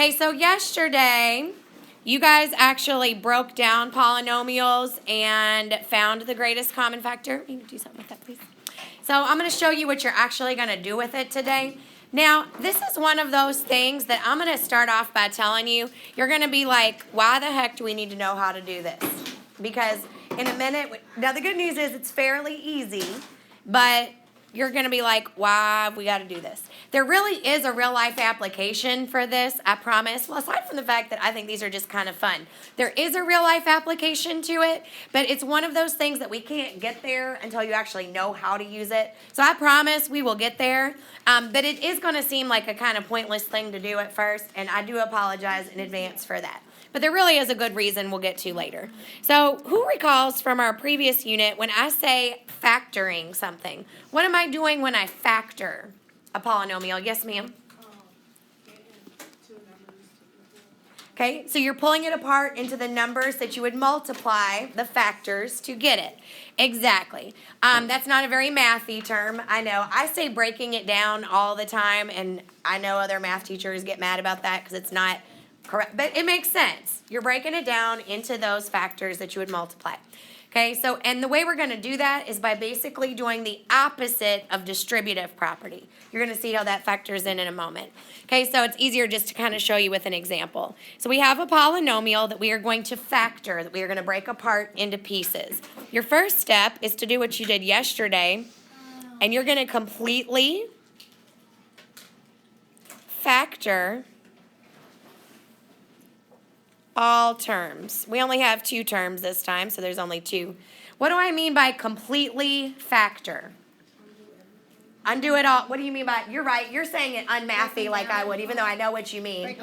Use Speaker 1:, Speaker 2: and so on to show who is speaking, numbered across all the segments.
Speaker 1: Okay, so yesterday, you guys actually broke down polynomials and found the greatest common factor. You can do something with that, please. So I'm going to show you what you're actually going to do with it today. Now, this is one of those things that I'm going to start off by telling you. You're going to be like, why the heck do we need to know how to do this? Because in a minute, now the good news is it's fairly easy, but you're going to be like, why have we got to do this? There really is a real life application for this, I promise. Well, aside from the fact that I think these are just kind of fun. There is a real life application to it, but it's one of those things that we can't get there until you actually know how to use it. So I promise we will get there, but it is going to seem like a kind of pointless thing to do at first, and I do apologize in advance for that. But there really is a good reason we'll get to later. So who recalls from our previous unit when I say factoring something? What am I doing when I factor a polynomial? Yes, ma'am? Okay, so you're pulling it apart into the numbers that you would multiply the factors to get it. Exactly. That's not a very mathy term. I know. I say breaking it down all the time, and I know other math teachers get mad about that because it's not correct, but it makes sense. You're breaking it down into those factors that you would multiply. Okay, so, and the way we're going to do that is by basically doing the opposite of distributive property. You're going to see how that factors in a moment. Okay, so it's easier just to kind of show you with an example. So we have a polynomial that we are going to factor, that we are going to break apart into pieces. Your first step is to do what you did yesterday, and you're going to completely factor all terms. We only have two terms this time, so there's only two. What do I mean by completely factor? Undo it all. What do you mean by, you're right, you're saying it unmathy like I would, even though I know what you mean.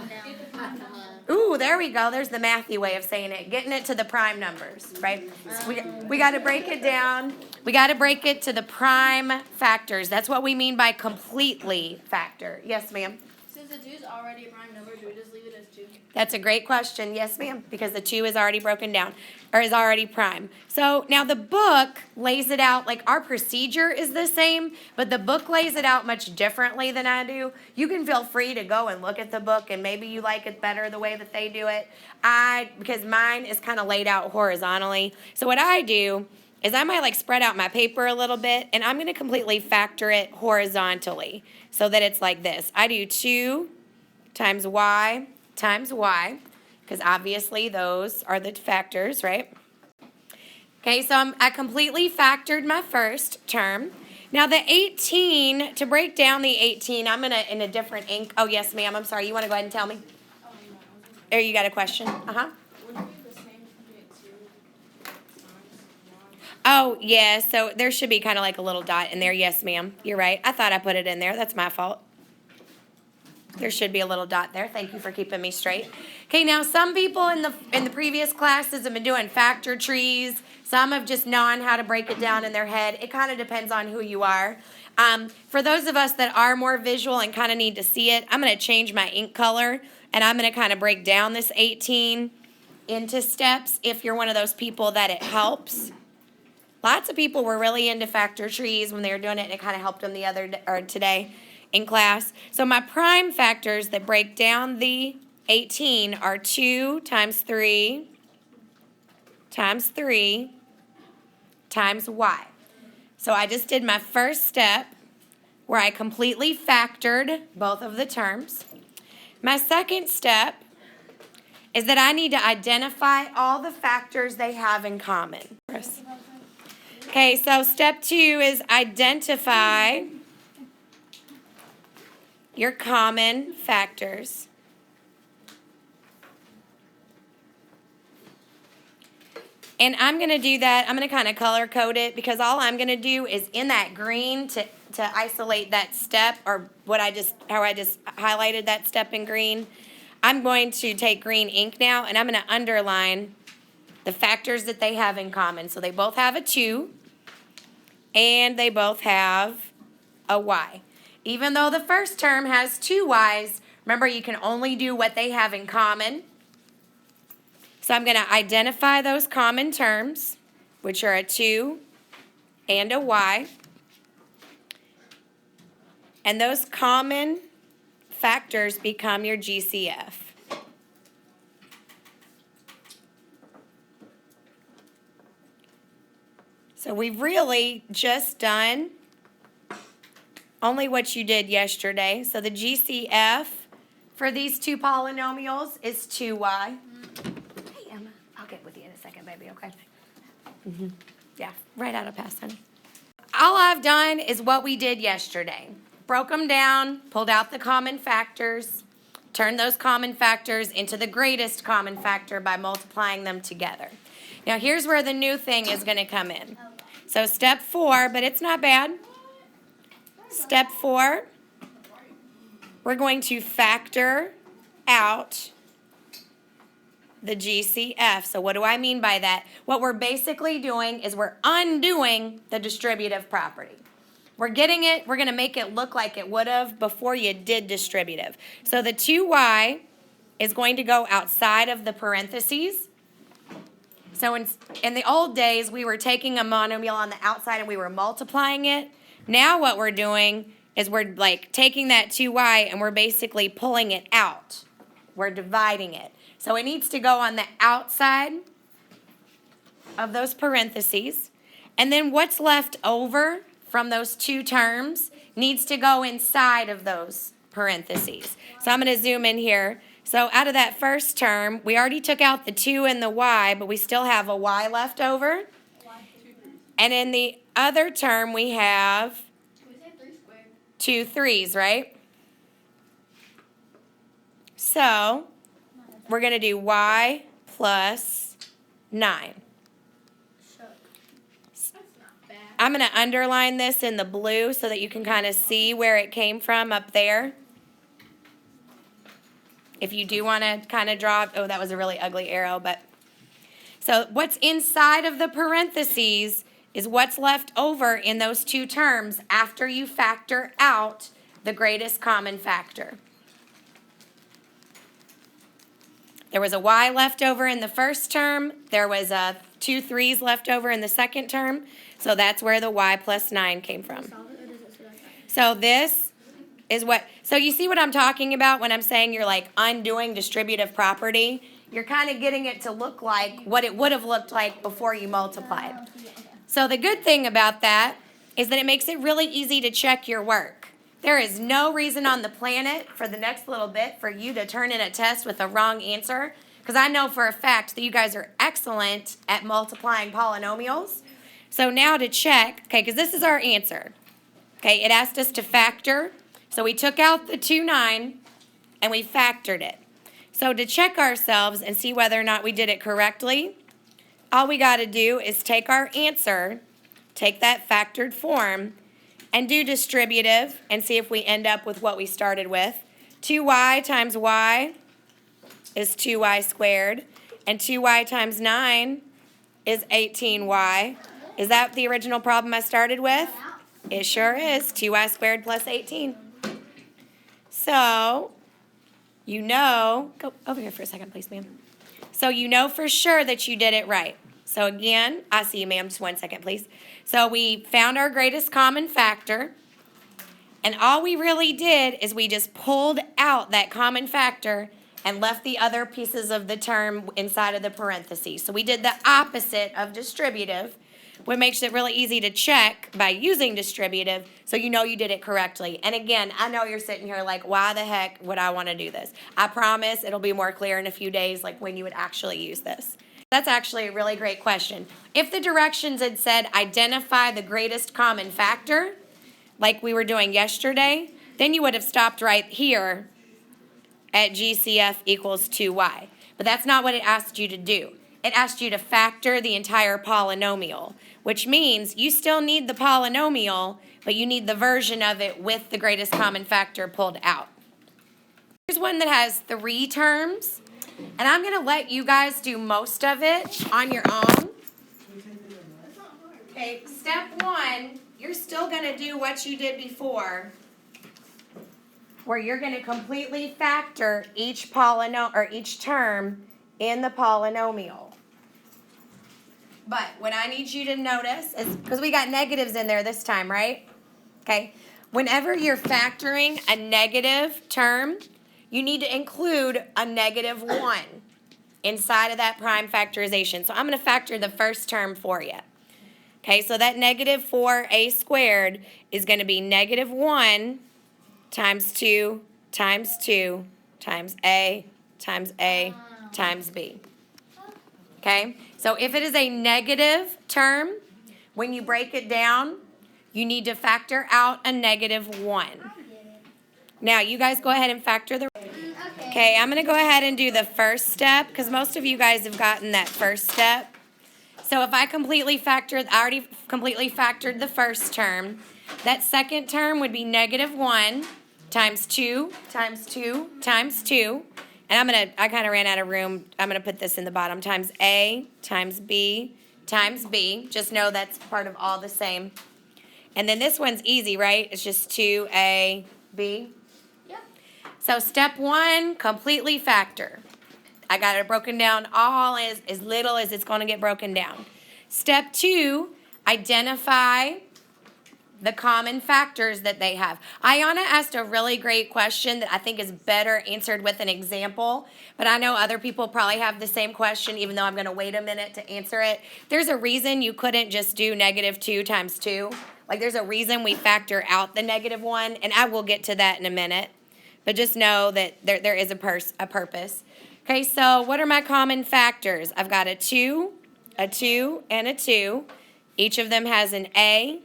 Speaker 1: Ooh, there we go. There's the mathy way of saying it. Getting it to the prime numbers, right? So we got to break it down. We got to break it to the prime factors. That's what we mean by completely factor. Yes, ma'am?
Speaker 2: Since the 2 is already a prime number, do we just leave it as 2?
Speaker 1: That's a great question. Yes, ma'am, because the 2 is already broken down, or is already prime. So now the book lays it out, like our procedure is the same, but the book lays it out much differently than I do. You can feel free to go and look at the book, and maybe you like it better the way that they do it. Because mine is kind of laid out horizontally. So what I do is I might like spread out my paper a little bit, and I'm going to completely factor it horizontally so that it's like this. I do 2 times y times y, because obviously those are the factors, right? Okay, so I completely factored my first term. Now the 18, to break down the 18, I'm going to, in a different ink. Oh, yes, ma'am, I'm sorry. You want to go ahead and tell me? Or you got a question? Uh-huh. Oh, yeah, so there should be kind of like a little dot in there. Yes, ma'am, you're right. I thought I put it in there. That's my fault. There should be a little dot there. Thank you for keeping me straight. Okay, now some people in the previous classes have been doing factor trees. Some have just known how to break it down in their head. It kind of depends on who you are. For those of us that are more visual and kind of need to see it, I'm going to change my ink color, and I'm going to kind of break down this 18 into steps if you're one of those people that it helps. Lots of people were really into factor trees when they were doing it, and it kind of helped them today in class. So my prime factors that break down the 18 are 2 times 3 times 3 times y. So I just did my first step where I completely factored both of the terms. My second step is that I need to identify all the factors they have in common. Okay, so step 2 is identify your common factors. And I'm going to do that. I'm going to kind of color code it because all I'm going to do is in that green to isolate that step, or how I just highlighted that step in green. I'm going to take green ink now, and I'm going to underline the factors that they have in common. So they both have a 2, and they both have a y. Even though the first term has 2 y's, remember you can only do what they have in common. So I'm going to identify those common terms, which are a 2 and a y. And those common factors become your GCF. So we've really just done only what you did yesterday. So the GCF for these two polynomials is 2y. Hey, Emma, I'll get with you in a second, baby, okay? Yeah, right out of pass, honey. All I've done is what we did yesterday. Broke them down, pulled out the common factors, turned those common factors into the greatest common factor by multiplying them together. Now here's where the new thing is going to come in. So step 4, but it's not bad. Step 4, we're going to factor out the GCF. So what do I mean by that? What we're basically doing is we're undoing the distributive property. We're getting it, we're going to make it look like it would have before you did distributive. So the 2y is going to go outside of the parentheses. So in the old days, we were taking a monomial on the outside and we were multiplying it. Now what we're doing is we're like taking that 2y and we're basically pulling it out. We're dividing it. So it needs to go on the outside of those parentheses. And then what's left over from those two terms needs to go inside of those parentheses. So I'm going to zoom in here. So out of that first term, we already took out the 2 and the y, but we still have a y left over. And in the other term, we have 2 3's, right? So we're going to do y plus 9. I'm going to underline this in the blue so that you can kind of see where it came from up there. If you do want to kind of draw, oh, that was a really ugly arrow, but. So what's inside of the parentheses is what's left over in those two terms after you factor out the greatest common factor. There was a y left over in the first term. There was 2 3's left over in the second term. So that's where the y plus 9 came from. So this is what, so you see what I'm talking about when I'm saying you're like undoing distributive property? You're kind of getting it to look like what it would have looked like before you multiplied. So the good thing about that is that it makes it really easy to check your work. There is no reason on the planet for the next little bit for you to turn in a test with a wrong answer, because I know for a fact that you guys are excellent at multiplying polynomials. So now to check, okay, because this is our answer. Okay, it asked us to factor. So we took out the 2 9 and we factored it. So to check ourselves and see whether or not we did it correctly, all we got to do is take our answer, take that factored form, and do distributive and see if we end up with what we started with. 2y times y is 2y squared, and 2y times 9 is 18y. Is that the original problem I started with? It sure is. 2y squared plus 18. So, you know, go over here for a second, please, ma'am. So you know for sure that you did it right. So again, I see you, ma'am. Just 1 second, please. So we found our greatest common factor. And all we really did is we just pulled out that common factor and left the other pieces of the term inside of the parentheses. So we did the opposite of distributive, which makes it really easy to check by using distributive so you know you did it correctly. And again, I know you're sitting here like, why the heck would I want to do this? I promise it'll be more clear in a few days, like when you would actually use this. That's actually a really great question. If the directions had said identify the greatest common factor, like we were doing yesterday, then you would have stopped right here at GCF equals 2y. But that's not what it asked you to do. It asked you to factor the entire polynomial, which means you still need the polynomial, but you need the version of it with the greatest common factor pulled out. Here's one that has 3 terms, and I'm going to let you guys do most of it on your own. Okay, step 1, you're still going to do what you did before, where you're going to completely factor each term in the polynomial. But what I need you to notice is, because we got negatives in there this time, right? Okay. Whenever you're factoring a negative term, you need to include a -1 inside of that prime factorization. So I'm going to factor the first term for you. Okay, so that negative 4a squared is going to be negative 1 times 2 times 2 times a times b. Okay, so if it is a negative term, when you break it down, you need to factor out a negative 1. Now, you guys go ahead and factor the... Okay, I'm going to go ahead and do the first step because most of you guys have gotten that first step. So if I already completely factored the first term. That second term would be negative 1 times 2 times 2 times 2. And I kind of ran out of room. I'm going to put this in the bottom. Times A times B times B. Just know that's part of all the same. And then this one's easy, right? It's just 2AB.
Speaker 2: Yep.
Speaker 1: So step 1, completely factor. I got it broken down all as little as it's going to get broken down. Step 2, identify the common factors that they have. Ayana asked a really great question that I think is better answered with an example, but I know other people probably have the same question, even though I'm going to wait a minute to answer it. There's a reason you couldn't just do negative 2 times 2. Like, there's a reason we factor out the negative 1, and I will get to that in a minute. But just know that there is a purpose. Okay, so what are my common factors? I've got a 2, and a 2. Each of them has an A,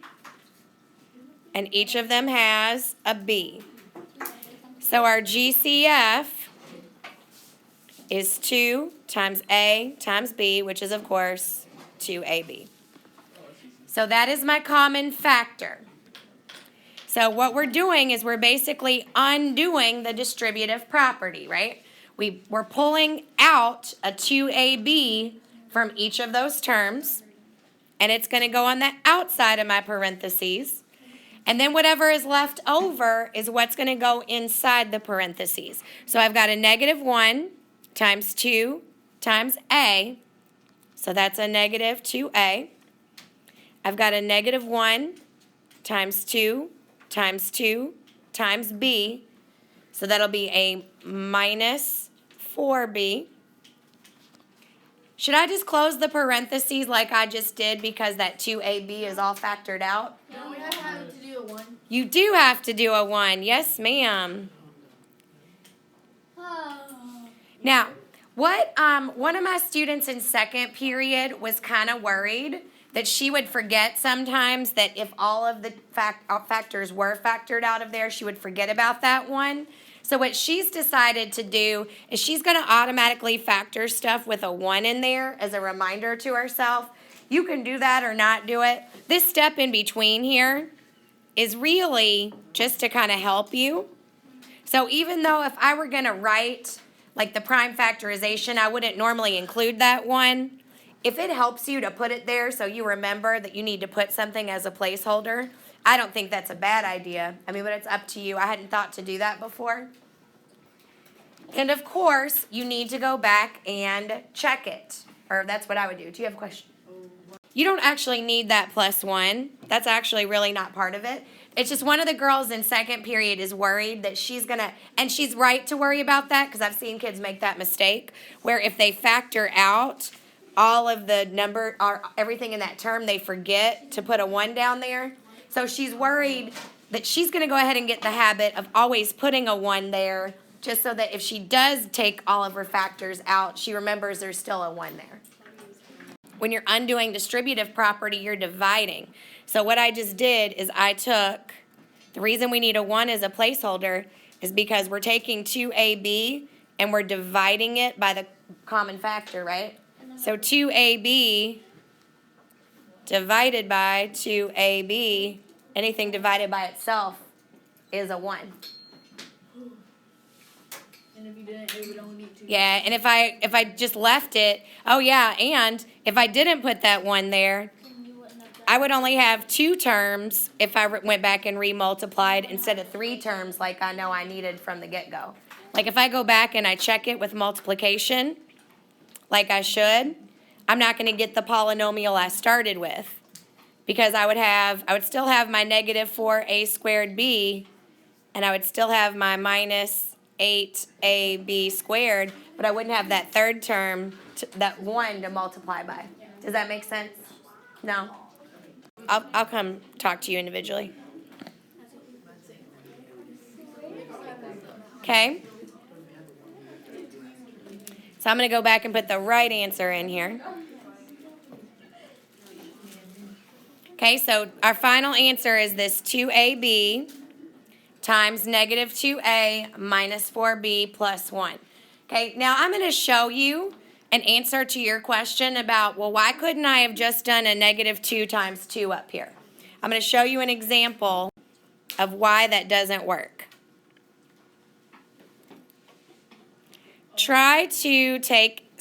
Speaker 1: and each of them has a B. So our GCF is 2 times A times B, which is, of course, 2AB. So that is my common factor. So what we're doing is we're basically undoing the distributive property, right? We're pulling out a 2AB from each of those terms, and it's going to go on the outside of my parentheses. And then whatever is left over is what's going to go inside the parentheses. So I've got a negative 1 times 2 times A, so that's a negative 2A. I've got a negative 1 times 2 times 2 times B, so that'll be a minus 4B. Should I just close the parentheses like I just did because that 2AB is all factored out?
Speaker 2: No, we have to do a 1.
Speaker 1: You do have to do a 1. Yes, ma'am. Now, what one of my students in second period was kind of worried that she would forget sometimes that if all of the factors were factored out of there, she would forget about that 1. So what she's decided to do is she's going to automatically factor stuff with a 1 in there as a reminder to herself. You can do that or not do it. This step in between here is really just to kind of help you. So even though if I were going to write like the prime factorization, I wouldn't normally include that 1. If it helps you to put it there so you remember that you need to put something as a placeholder, I don't think that's a bad idea. I mean, but it's up to you. I hadn't thought to do that before. And of course, you need to go back and check it. Or that's what I would do. Do you have a question? You don't actually need that plus 1. That's actually really not part of it. It's just one of the girls in second period is worried that she's going to, and she's right to worry about that because I've seen kids make that mistake, where if they factor out all of the number or everything in that term, they forget to put a 1 down there. So she's worried that she's going to go ahead and get the habit of always putting a 1 there, just so that if she does take all of her factors out, she remembers there's still a 1 there. When you're undoing distributive property, you're dividing. So what I just did is I took, the reason we need a 1 as a placeholder is because we're taking 2AB and we're dividing it by the common factor, right? So 2AB divided by 2AB, anything divided by itself is a 1.
Speaker 2: And if you didn't, it would only be 2.
Speaker 1: Yeah, and if I just left it, oh yeah, and if I didn't put that 1 there, I would only have 2 terms if I went back and remultiplied instead of 3 terms like I know I needed from the get-go. Like if I go back and I check it with multiplication, like I should, I'm not going to get the polynomial I started with because I would still have my negative 4a squared b, and I would still have my minus 8ab squared, but I wouldn't have that third term, that 1 to multiply by. Does that make sense? No? I'll come talk to you individually. Okay? So I'm going to go back and put the right answer in here. Okay, so our final answer is this 2AB times negative 2A minus 4B plus 1. Okay, now I'm going to show you an answer to your question about, well, why couldn't I have just done a negative 2 times 2 up here? I'm going to show you an example of why that doesn't work. Try to take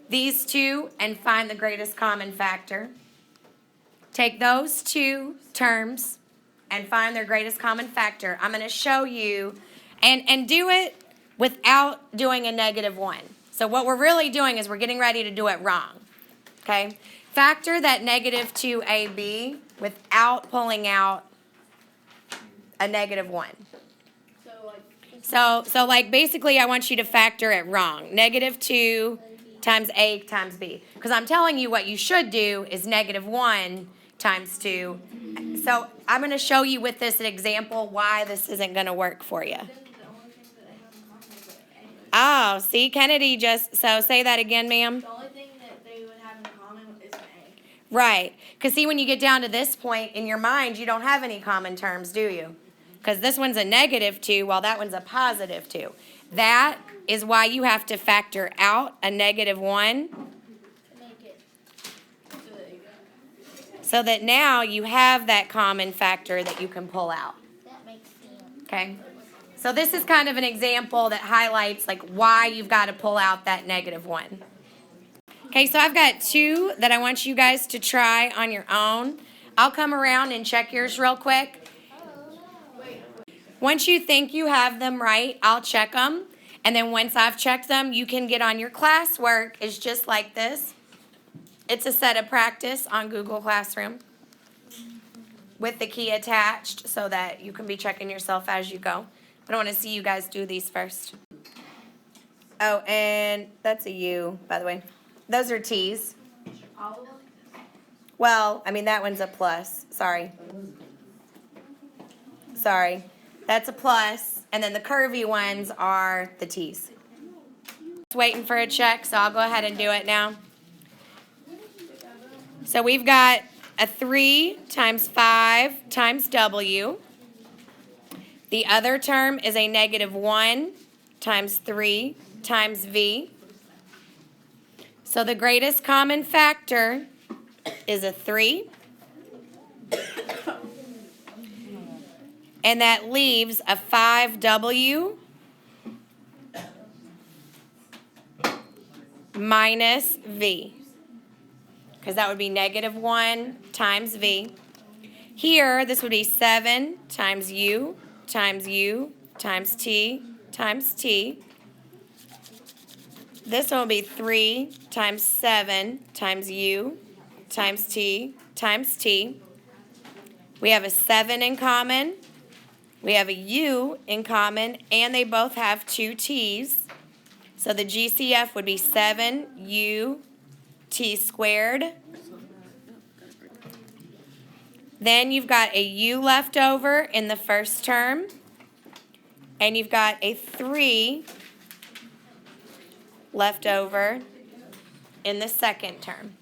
Speaker 1: these two and find the greatest common factor. Take those two terms and find their greatest common factor. I'm going to show you, and do it without doing a negative 1. So what we're really doing is we're getting ready to do it wrong. Okay? Factor that negative 2AB without pulling out a negative 1. So like basically I want you to factor it wrong. Negative 2 times A times B. Because I'm telling you what you should do is negative 1 times 2. So I'm going to show you with this example why this isn't going to work for you. Oh, see, Kennedy so say that again, ma'am.
Speaker 2: The only thing that they would have in common is an A.
Speaker 1: Right. Because see, when you get down to this point in your mind, you don't have any common terms, do you? Because this one's a negative 2 while that one's a positive 2. That is why you have to factor out a negative 1 so that now you have that common factor that you can pull out.
Speaker 2: That makes sense.
Speaker 1: Okay? So this is kind of an example that highlights like why you've got to pull out that negative 1. Okay, so I've got 2 that I want you guys to try on your own. I'll come around and check yours real quick. Once you think you have them right, I'll check them. And then once I've checked them, you can get on your classwork. It's just like this. It's a set of practice on Google Classroom with the key attached so that you can be checking yourself as you go. But I want to see you guys do these first. Oh, and that's a U, by the way. Those are T's.
Speaker 2: All of them?
Speaker 1: Well, I mean, that one's a plus. Sorry. That's a plus. And then the curvy ones are the T's. Just waiting for a check, so I'll go ahead and do it now. So we've got a 3 times 5 times W. The other term is a negative 1 times 3 times V. So the greatest common factor is a 3. And that leaves a 5W minus V. Because that would be negative 1 times V. Here, this would be 7 times U times U times T times T. This one will be 3 times 7 times U times T times T. We have a 7 in common. We have a U in common, and they both have 2 T's. So the GCF would be 7U T squared. Then you've got a U left over in the first term, and you've got a 3 left over in the second term.